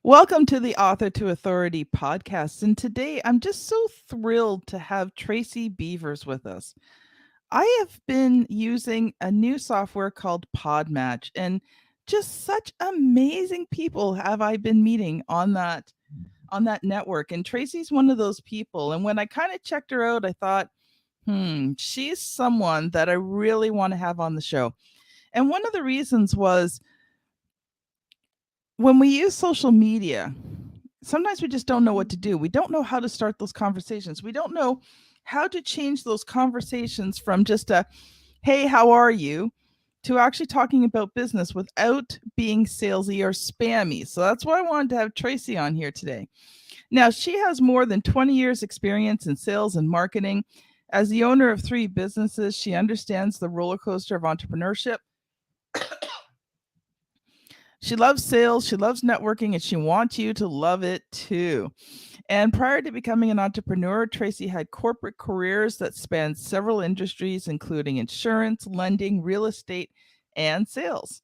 Welcome to the Author to Authority podcast. And today I'm just so thrilled to have Tracy Beavers with us. I have been using a new software called Podmatch, and just such amazing people have I been meeting on that network. And Tracy's one of those people. And when I kind of checked her out, I thought, she's someone that I really want to have on the show. And one of the reasons was when we use social media, sometimes we just don't know what to do. We don't know how to start those conversations. We don't know how to change those conversations from just a, hey, how are you? To actually talking about business without being salesy or spammy. So that's why I wanted to have Tracy on here today. Now, she has more than 20 years experience in sales and marketing. As the owner of 3 businesses, she understands the roller coaster of entrepreneurship. She loves sales, she loves networking, and she wants you to love it too. And prior to becoming an entrepreneur, Tracy had corporate careers that spanned several industries, including insurance, lending, real estate, and sales.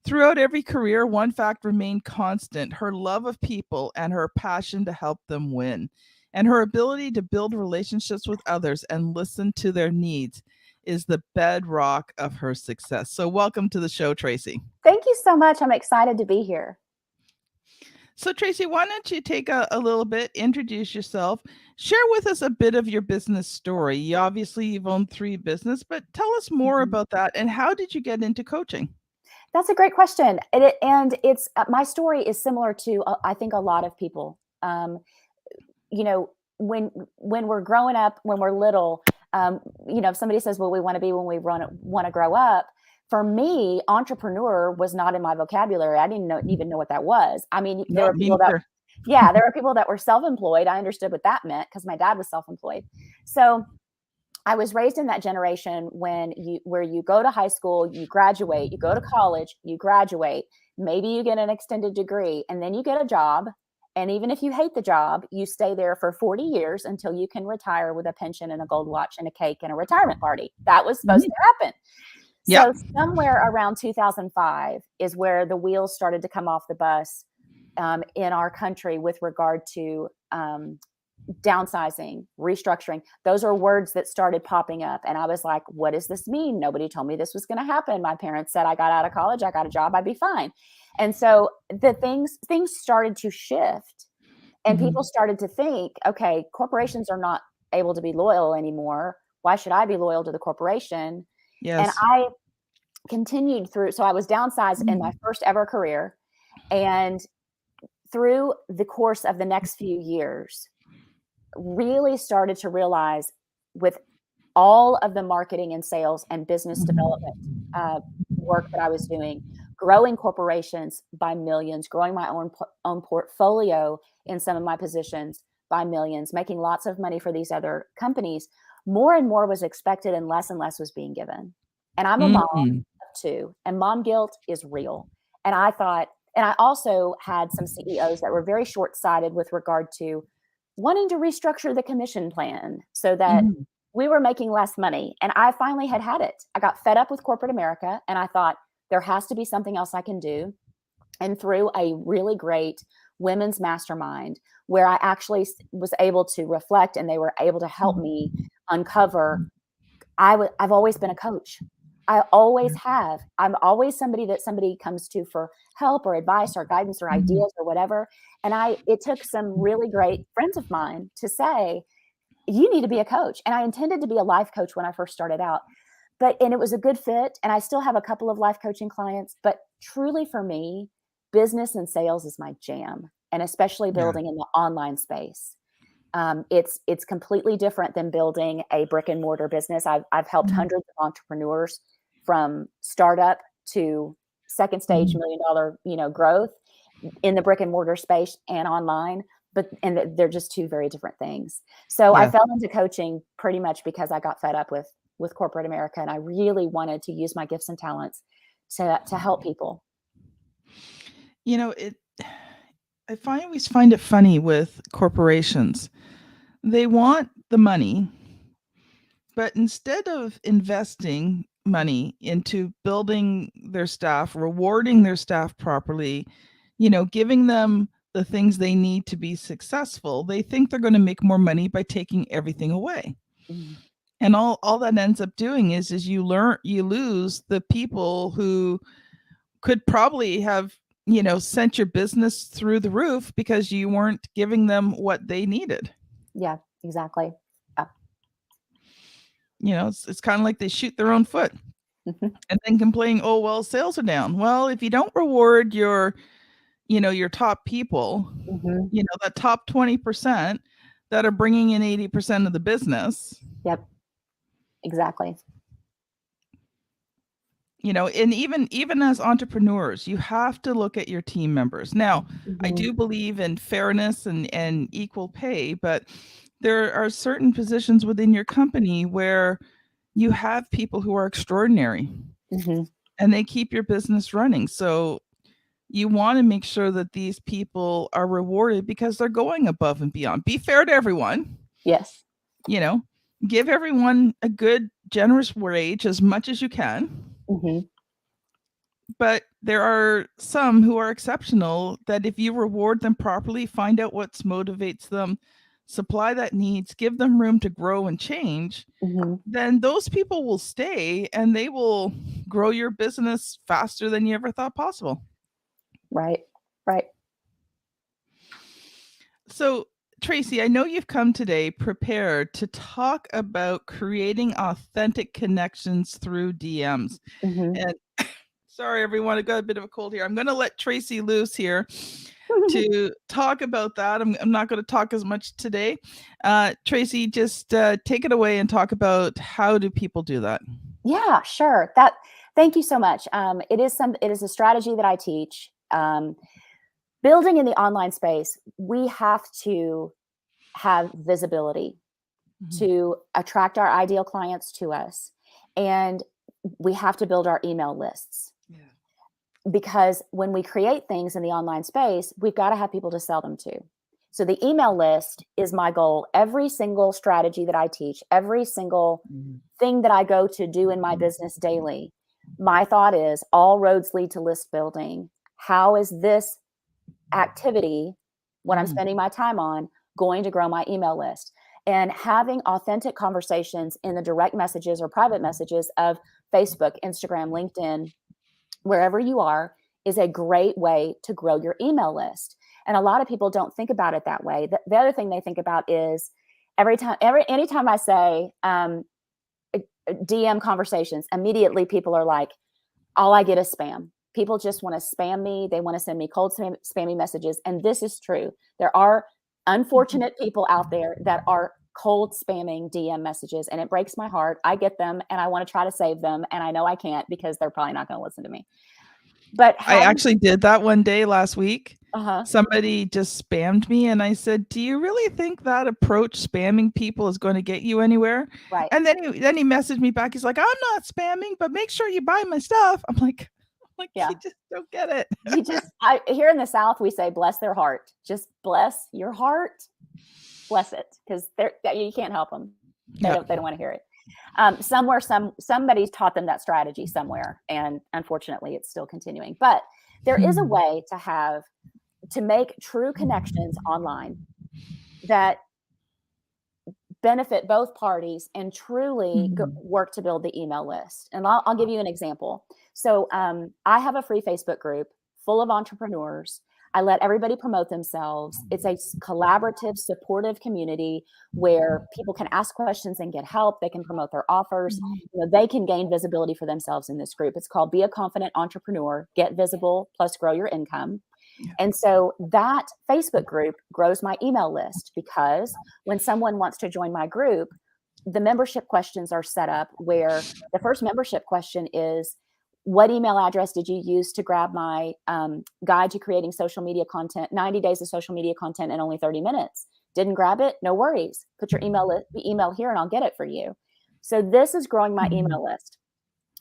Throughout every career, one fact remained constant: her love of people and her passion to help them win, and her ability to build relationships with others and listen to their needs is the bedrock of her success. So, welcome to the show, Tracy. Thank you so much. I'm excited to be here. So, Tracy, why don't you take a little bit, introduce yourself, share with us a bit of your business story. Obviously, you've owned 3 business, but tell us more Mhm. about that and how did you get into coaching? That's a great question. And it's my story is similar to I think a lot of people. You know, when we're growing up, when we're little, if somebody says, "Well, we want to be when we want to grow up." For me, entrepreneur was not in my vocabulary. I didn't even know what that was. I mean, there No, are me people that, neither. yeah, there are people that were self-employed. I understood what that meant because my dad was self-employed. So I was raised in that generation where you go to high school, you graduate, you go to college, you graduate, maybe you get an extended degree, and then you get a job. And even if you hate the job, you stay there for 40 years until you can retire with a pension and a gold watch and a cake and a retirement party. That was supposed Mhm. to happen. Yep. So somewhere around 2005 is where the wheels started to come off the bus in our country with regard to downsizing, restructuring. Those are words that started popping up. And I was like, what does this mean? Nobody told me this was going to happen. My parents said I got out of college, I got a job, I'd be fine. And so the things started to shift and people Mhm. started to think, okay, corporations are not able to be loyal anymore. Why should I be loyal to the corporation? And Yes. I continued through. So I was downsized in my Mhm. first ever career. And through the course of the next few years, really started to realize with all of the marketing and sales and business development uh, work that I was doing, growing corporations by millions, growing my own portfolio in some of my positions by millions, making lots of money for these other companies, more and more was expected and less was being given. And I'm a mom Mm. of 2, and mom guilt is real. And I thought, and I also had some CEOs that were very short sighted with regard to wanting to restructure the commission plan so that Mhm. we were making less money. And I finally had it. I got fed up with corporate America and I thought there has to be something else I can do. And through a really great women's mastermind where I actually was able to reflect and they were able to help me uncover, I've always been a coach. I always have. I'm always somebody that somebody comes to for help or advice or guidance or Mhm. ideas or whatever. And it took some really great friends of mine to say, you need to be a coach. And I intended to be a life coach when I first started out. And it was a good fit. And I still have a couple of life coaching clients, but truly for me, business and sales is my jam. And especially Yeah. building in the online space. It's completely different than building a brick and mortar business. I've helped Mhm. hundreds of entrepreneurs from startup to second stage Mhm. $1 million, growth in the brick and mortar space and online. And they're just 2 very different things. So I Yeah. fell into coaching pretty much because I got fed up with corporate America, and I really wanted to use my gifts and talents to help people. You know, it I always find it funny with corporations. They want the money, but instead of investing money into building their staff, rewarding their staff properly, giving them the things they need to be successful, they think they're going to make more money by taking everything away. Mhm. And all that ends up doing is you lose the people who could probably have, sent your business through the roof because you weren't giving them what they needed. Yeah, exactly. It's kind of like they shoot their own foot Mhm. and then complain, oh, well, sales are down. Well, if you don't reward your top people, Mhm. that top 20% that are bringing in 80% of the business, Yep, exactly. And even as entrepreneurs, you have to look at your team members. Now, I Mhm. do believe in fairness and equal pay, but there are certain positions within your company where you have people who are extraordinary Mhm. and they keep your business running. So you want to make sure that these people are rewarded because they're going above and beyond. Be fair to everyone, Yes. you know, give everyone a good, generous wage as much as you can. Mhm. But there are some who are exceptional that if you reward them properly, find out what motivates them, supply that needs, give them room to grow and change, Mhm. then those people will stay and they will grow your business faster than you ever thought possible. Right. Right. So, Tracy, I know you've come today prepared to talk about creating authentic connections through DMs. Mhm. And sorry, everyone, I got a bit of a cold here. I'm going to let Tracy loose here to talk about that. I'm not going to talk as much today. Tracy, just take it away and talk about how do people do that? Yeah, sure. Thank you so much. It is a strategy that I teach. Building in the online space, we have to have visibility to attract our ideal clients to us. And we have to build our email lists Yeah. because when we create things in the online space, we've got to have people to sell them to. So the email list is my goal. Every single strategy that I teach, every single thing that I go to do in my business daily, my thought is all roads lead to list building. How is this activity, what I'm spending my time on, going to grow my email list? And having authentic conversations in the direct messages or private messages of Facebook, Instagram, LinkedIn, wherever you are, is a great way to grow your email list. And a lot of people don't think about it that way. The other thing they think about is anytime I say DM conversations, immediately people are like, all I get is spam. People just want to spam me. They want to send me cold spammy messages. And this is true. There are unfortunate people out there that are cold spamming DM messages, and it breaks my heart. I get them and I want to try to save them. And I know I can't because they're probably not going to listen to me. But I actually did that one day last week. Uh-huh. Somebody just spammed me and I said, do you really think that approach, spamming people, is going to get you anywhere? Right. And then he messaged me back. He's like, I'm not spamming, but make sure you buy my stuff. I'm like, Yeah. you just don't get it. Here in the South, we say, bless their heart. Just bless your heart. Bless it. Because you can't help them. They don't want to hear it. Somebody taught them that strategy somewhere, and unfortunately it's still continuing. But there is a way to make true connections online that benefit both parties and truly work to build the email list. And I'll give you an example. So I have a free Facebook group full of entrepreneurs. I let everybody promote themselves. It's a collaborative, supportive community where people can ask questions and get help. They can promote their offers. They can gain visibility for themselves in this group. It's called Be a Confident Entrepreneur, Get Visible, plus Grow Your Income. And so that Facebook group grows my email list because when someone wants to join my group, the membership questions are set up where the first membership question is, what email address did you use to grab my guide to creating social media content, 90 days of social media content in only 30 minutes? Didn't grab it? No worries. Put your email here and I'll get it for you. So this is growing my email list.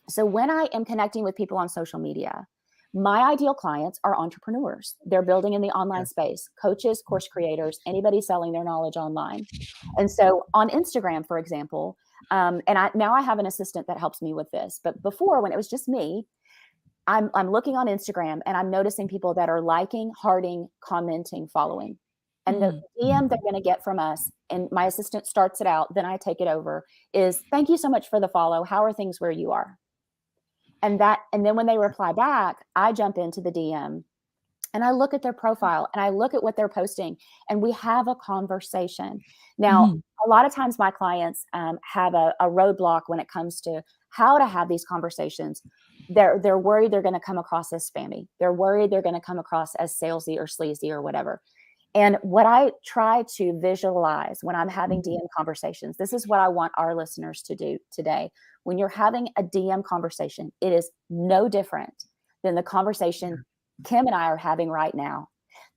So when I am connecting with people on social media, my ideal clients are entrepreneurs. They're building in the online space, coaches, course creators, anybody selling their knowledge online. And so on Instagram, for example, now I have an assistant that helps me with this. But before, when it was just me, I'm looking on Instagram and I'm noticing people that are liking, hearting, commenting, following. And the DM they're going to get from us, and my assistant starts it out, then I take it over, is thank you so much for the follow. How are things where you are? And then when they reply back, I jump into the DM and I look at their profile and I look at what they're posting and we have a conversation. Now, a lot of times my clients have a roadblock when it comes to how to have these conversations. They're worried they're going to come across as spammy. They're worried they're going to come across as salesy or sleazy or whatever. And what I try to visualize when I'm having DM conversations, this is what I want our listeners to do today. When you're having a DM conversation, it is no different than the conversation Kim and I are having right now.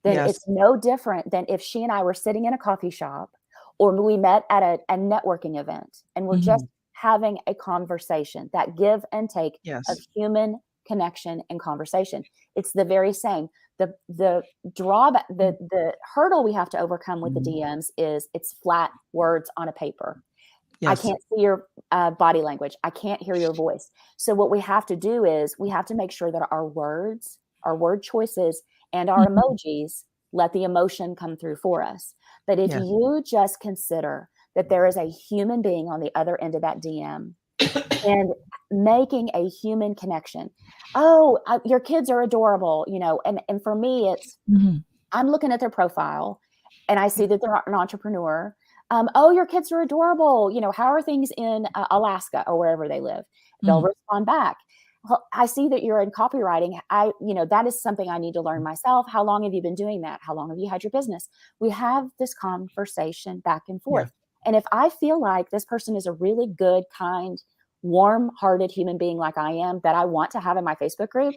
Then it's no different than if she and I were sitting in a coffee shop or we met at a networking event and we're just having a conversation, that give and take of human connection and conversation. It's the very same. The drawback, the hurdle we have to overcome with the DMs is it's flat words on a paper. I can't see your body language. I can't hear your voice. So what we have to do is we have to make sure that our words, our word choices, and our emojis let the emotion come through for us. But if you just consider that there is a human being on the other end of that DM and making a human connection. Oh, your kids are adorable, you know, and for me, it's, I'm looking at their profile and I see that they're an entrepreneur. Oh, your kids are adorable. You know, how are things in Alaska or wherever they live? They'll respond back. Well, I see that you're in copywriting. That is something I need to learn myself. How long have you been doing that? How long have you had your business? We have this conversation back and forth. And if I feel like this person is a really good, kind, warm-hearted human being like I am, that I want to have in my Facebook group,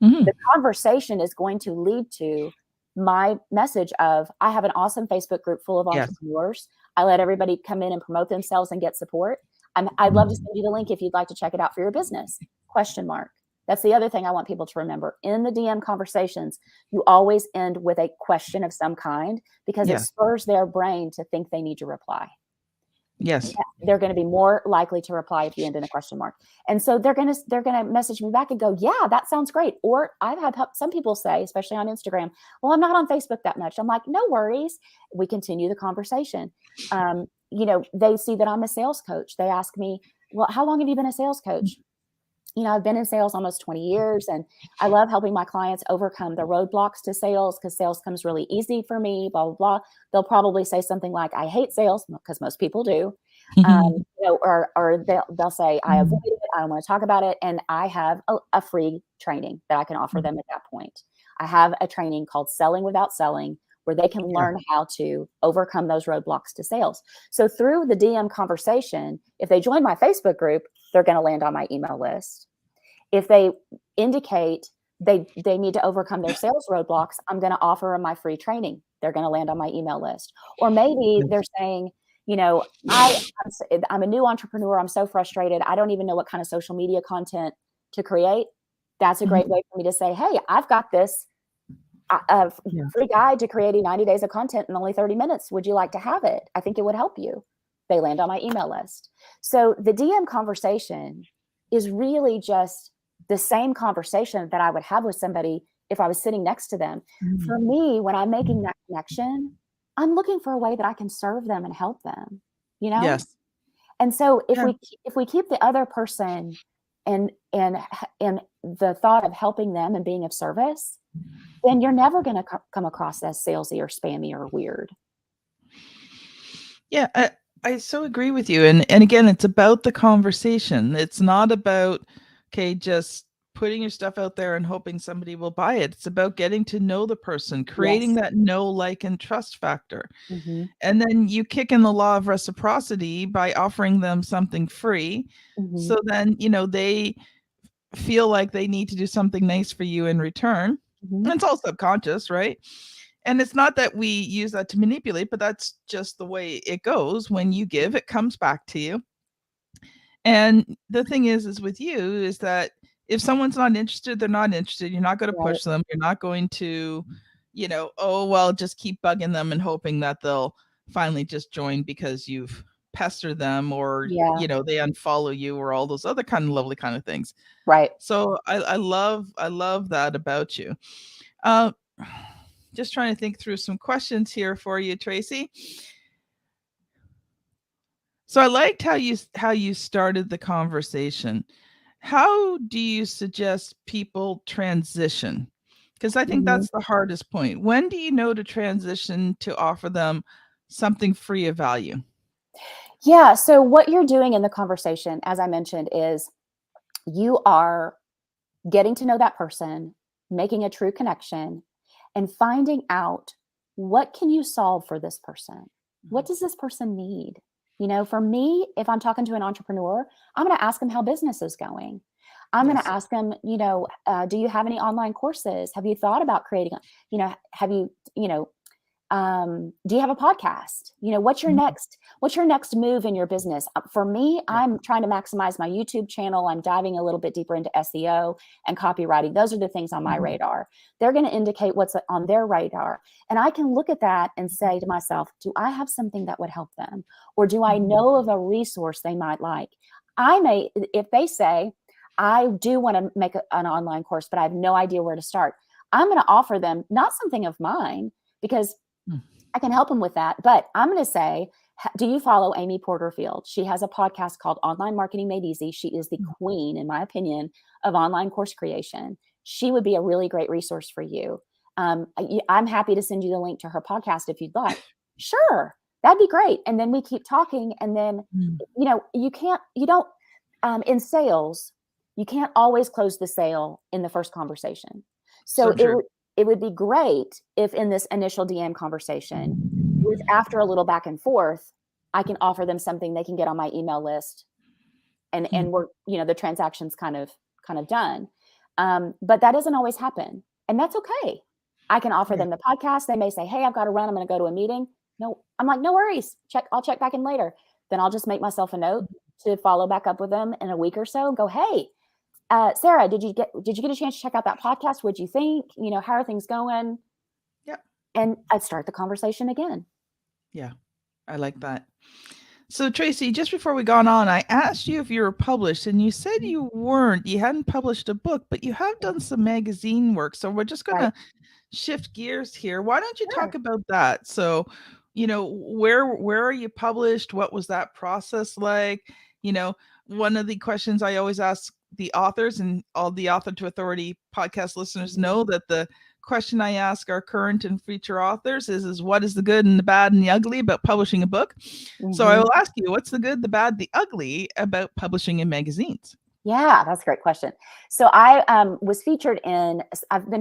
the conversation is going to lead to my message of, I have an awesome Facebook group full of entrepreneurs. I let everybody come in and promote themselves and get support. I'd love to send you the link if you'd like to check it out for your business. ? That's the other thing I want people to remember. In the DM conversations, you always end with a question of some kind because it spurs their brain to think they need to reply. They're going to be more likely to reply if you end in a ? And so they're going to message me back and go, yeah, that sounds great. Or I've had some people say, especially on Instagram, well, I'm not on Facebook that much. I'm like, no worries. We continue the conversation. They see that I'm a sales coach. They ask me, well, how long have you been a sales coach? I've been in sales almost 20 years, and I love helping my clients overcome the roadblocks to sales because sales comes really easy for me, blah, blah, blah. They'll probably say something like, I hate sales, because most people do. Or they'll say, I avoid it, I don't want to talk about it. And I have a free training that I can offer them at that point. I have a training called Selling Without Selling, where they can learn how to overcome those roadblocks to sales. So through the DM conversation, if they join my Facebook group, they're going to land on my email list. If they indicate they need to overcome their sales roadblocks, I'm going to offer them my free training. They're going to land on my email list. Or maybe they're saying, I'm a new entrepreneur. I'm so frustrated. I don't even know what kind of social media content to create. That's a great way for me to say, hey, I've got this free guide to creating 90 days of content in only 30 minutes. Would you like to have it? I think it would help you. They land on my email list. So the DM conversation is really just the same conversation that I would have with somebody if I was sitting next to them. For me, when I'm making that connection, I'm looking for a way that I can serve them and help them, And so if we keep the other person and the thought of helping them and being of service, then you're never going to come across as salesy or spammy or weird. Yeah, I so agree with you. And again, it's about the conversation. It's not about, just putting your stuff out there and hoping somebody will buy it. It's about getting to know the person, creating that know, like, and trust factor. And then you kick in the law of reciprocity by offering them something free. So then, they feel like they need to do something nice for you in return. And it's all subconscious, right? And it's not that we use that to manipulate, but that's just the way it goes. When you give, it comes back to you. And the thing is with you is that if someone's not interested, they're not interested. You're not going to push them. You're not going to, just keep bugging them and hoping that they'll finally just join because you've pester them, or, Yeah. they unfollow you, or all those other kind of lovely kind of things. Right. So I love that about you. Uh, just trying to think through some questions here for you, Tracy. So I liked how you started the conversation. How do you suggest people transition? Because I think Mhm. that's the hardest point. When do you know to transition to offer them something free of value? Yeah. So what you're doing in the conversation, as I mentioned, is you are getting to know that person, making a true connection, and finding out, what can you solve for this person? What does this person need? For me, if I'm talking to an entrepreneur, I'm going to ask them how business is going. I'm going to Yes. ask them, do you have any online courses? Have you thought about creating, have you, do you have a podcast? What's your Mhm. next move in your business? For me, Yeah. I'm trying to maximize my YouTube channel. I'm diving a little bit deeper into SEO and copywriting. Those are the things on my Mhm. radar. They're going to indicate what's on their radar. And I can look at that and say to myself, do I have something that would help them? Or do I Mhm. know of a resource they might like? If they say, I do want to make an online course, but I have no idea where to start, I'm going to offer them not something of mine, because Mm. I can help them with that. But I'm going to say, do you follow Amy Porterfield? She has a podcast called Online Marketing Made Easy. She is the queen, in my opinion, of online course creation. She would be a really great resource for you. I'm happy to send you the link to her podcast if you'd like. Sure, that'd be great. And then we keep talking. And then, Mm. in sales, you can't always close the sale in the first conversation. So So true. it would be great if in this initial DM conversation, after a little back and forth, I can offer them something they can get on my email list, and Mm. we're, the transaction's kind of done. But that doesn't always happen, and that's okay. I can offer Yeah. them the podcast. They may say, hey, I've got to run, I'm going to go to a meeting. No, I'm like, no worries, I'll check back in later. Then I'll just make myself a note to follow back up with them in a week or so and go, hey, Sarah, did you get a chance to check out that podcast? What'd you think? How are things going? Yep. And I'd start the conversation again. Yeah. I like that. So Tracy, just before we got on, I asked you if you were published, and you said you weren't. You hadn't published a book, but you have done some magazine work. So we're just Right. gonna shift gears here. Why don't you talk Sure. about that? So, where are you published? What was that process like? You know, one of the questions I always ask the authors, and all the Author to Authority podcast listeners know that the question I ask our current and future authors is what is the good and the bad and the ugly about publishing a book? So I Mm-hmm. will ask you, what's the good, the bad, the ugly about publishing in magazines? Yeah, that's a great question. So I've been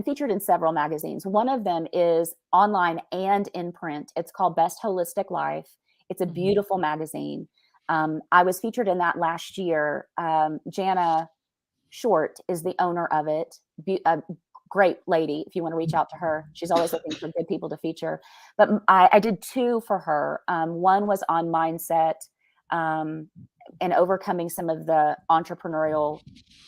featured in several magazines. One of them is online and in print. It's called Best Holistic Life. It's a Mhm. beautiful magazine. I was featured in that last year. Jana Short is the owner of it. A great lady. If you want to reach out to her, she's always looking for good people to feature. But I did two for her. One was on mindset, and overcoming some of the entrepreneurial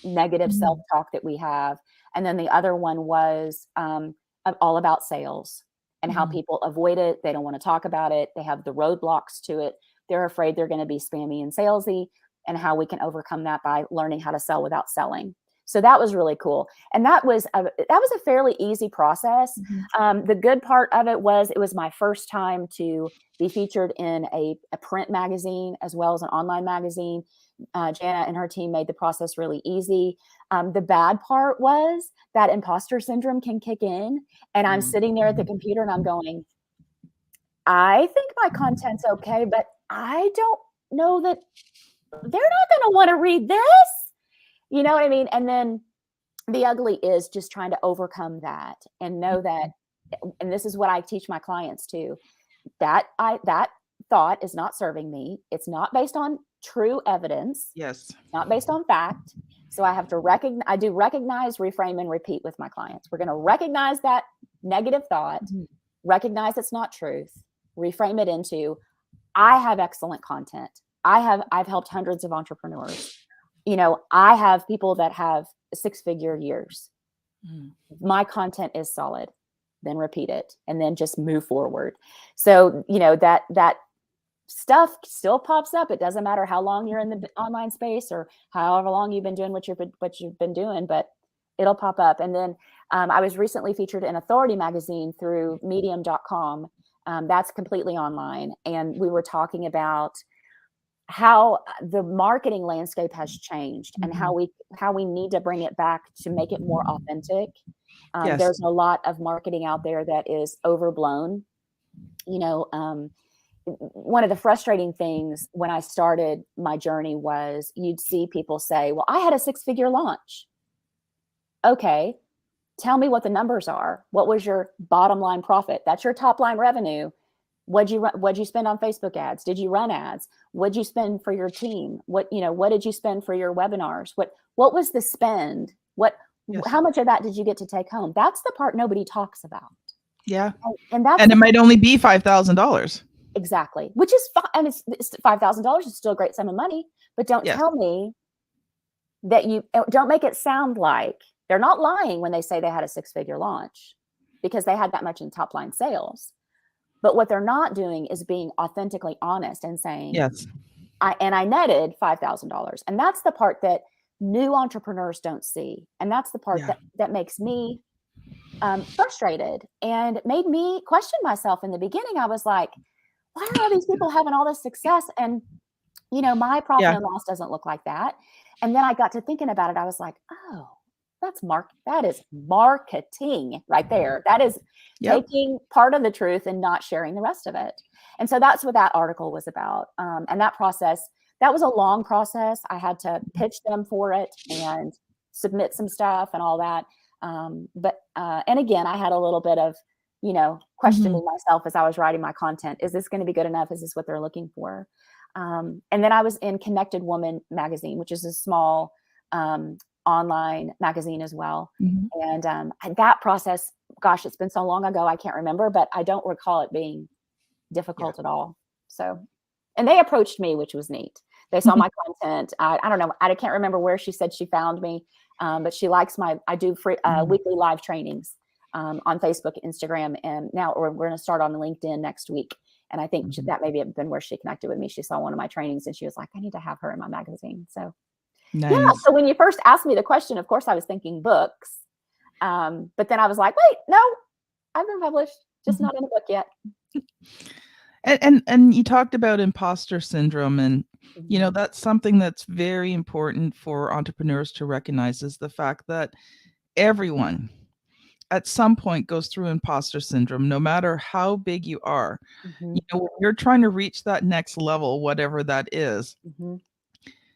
negative Mhm. self-talk that we have. And then the other one was all about sales and how Mhm. people avoid it. They don't want to talk about it. They have the roadblocks to it. They're afraid they're going to be spammy and salesy, and how we can overcome that by learning how to sell without selling. So that was really cool. And that was a fairly easy process. Mhm. The good part of it was my first time to be featured in a print magazine as well as an online magazine. Jana and her team made the process really easy. The bad part was that imposter syndrome can kick in, and I'm Mm. sitting there at the computer and I'm going, I think my content's okay, but I don't know that they're not going to want to read this. You know what I mean? And then the ugly is just trying to overcome that and know that, and this is what I teach my clients too, that thought is not serving me. It's not based on true evidence. Yes. It's not based on fact. So I have to recognize, reframe, and repeat with my clients. We're going to recognize that negative thought, Mhm. recognize it's not truth, reframe it into, I have excellent content. I've helped hundreds of entrepreneurs. I have people that have 6-figure years. Mhm. My content is solid. Then repeat it, and then just move forward. So, that stuff still pops up. It doesn't matter how long you're in the online space or however long you've been doing what you've been doing, but it'll pop up. And then I was recently featured in Authority magazine through medium.com. That's completely online. And we were talking about how the marketing landscape has changed and how we need to bring it back to make it more authentic. Yes. There's a lot of marketing out there that is overblown. One of the frustrating things when I started my journey was you'd see people say, well, I had a 6-figure launch. Okay, tell me what the numbers are. What was your bottom line profit? That's your top line revenue. What'd you spend on Facebook ads? Did you run ads? What'd you spend for your team? What did you spend for your webinars? What was the spend? How much of that did you get to take home? That's the part nobody talks about. Yeah. And it might only be $5,000. Exactly. Which is fine. I mean, it's $5,000 is still a great sum of money, but don't tell me that don't make it sound like they're not lying when they say they had a 6-figure launch because they had that much in top line sales. But what they're not doing is being authentically honest and saying, yes, I netted $5,000. And that's the part that new entrepreneurs don't see. And that's the part that makes me frustrated and made me question myself in the beginning. I was like, why are all these people having all this success? And, my profit and loss doesn't look like that. And then I got to thinking about it. I was like, oh, that is marketing right there. That is taking part of the truth and not sharing the rest of it. And so that's what that article was about. And that process, that was a long process. I had to pitch them for it and submit some stuff and all that. And again, I had a little bit of, questioning myself as I was writing my content. Is this going to be good enough? Is this what they're looking for? And then I was in Connected Woman magazine, which is a small online magazine as well. And that process, gosh, it's been so long ago, I can't remember, but I don't recall it being difficult at all. So, and they approached me, which was neat. They saw my content. I don't know. I can't remember where she said she found me, but she likes I do free weekly live trainings on Facebook, Instagram, and now we're going to start on LinkedIn next week. And I think that maybe have been where she connected with me. She saw one of my trainings and she was like, I need to have her in my magazine. So nice. Yeah. So when you first asked me the question, of course I was thinking books. But then I was like, wait, no, I've been published, just not in a book yet. And you talked about imposter syndrome, and that's something that's very important for entrepreneurs to recognize, is the fact that everyone at some point goes through imposter syndrome, no matter how big you are. When you're trying to reach that next level, whatever that is,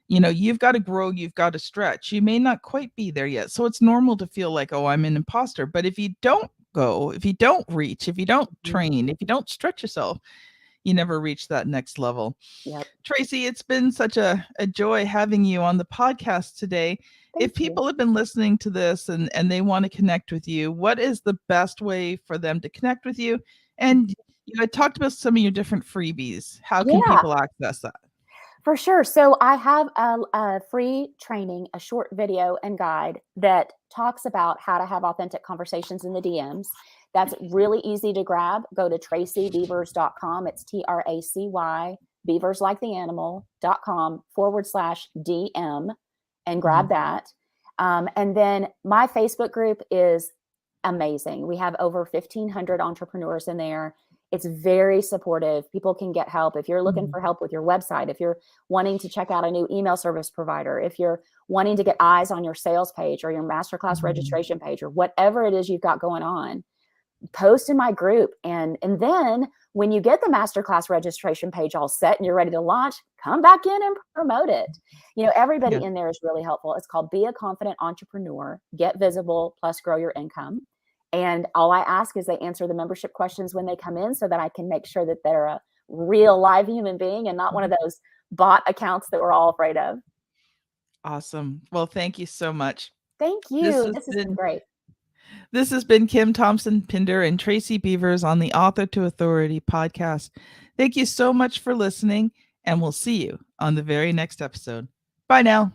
you've got to grow, you've got to stretch. You may not quite be there yet. So it's normal to feel like, oh, I'm an imposter. But if you don't go, if you don't reach, if you don't train, if you don't stretch yourself, you never reach that next level. Yep. Tracy, it's been such a joy having you on the podcast today. If people have been listening to this and they want to connect with you, what is the best way for them to connect with you? And you had talked about some of your different freebies. How can people access that? For sure. So I have a free training, a short video and guide that talks about how to have authentic conversations in the DMs. That's really easy to grab. Go to tracybeavers.com. It's TRACY, Beavers like the animal.com/DM and grab that. And then my Facebook group is amazing. We have over 1,500 entrepreneurs in there. It's very supportive. People can get help. If you're looking for help with your website, if you're wanting to check out a new email service provider, if you're wanting to get eyes on your sales page or your masterclass registration page or whatever it is you've got going on, post in my group. And then when you get the masterclass registration page all set and you're ready to launch, come back in and promote it. Everybody in there is really helpful. It's called Be a Confident Entrepreneur, Get Visible, plus Grow Your Income. And all I ask is they answer the membership questions when they come in so that I can make sure that they're a real live human being and not one of those bot accounts that we're all afraid of. Awesome. Well, thank you so much. Thank you. This has been great. This has been Kim Thompson-Pinder and Tracy Beavers on the Author to Authority podcast. Thank you so much for listening, and we'll see you on the very next episode. Bye now.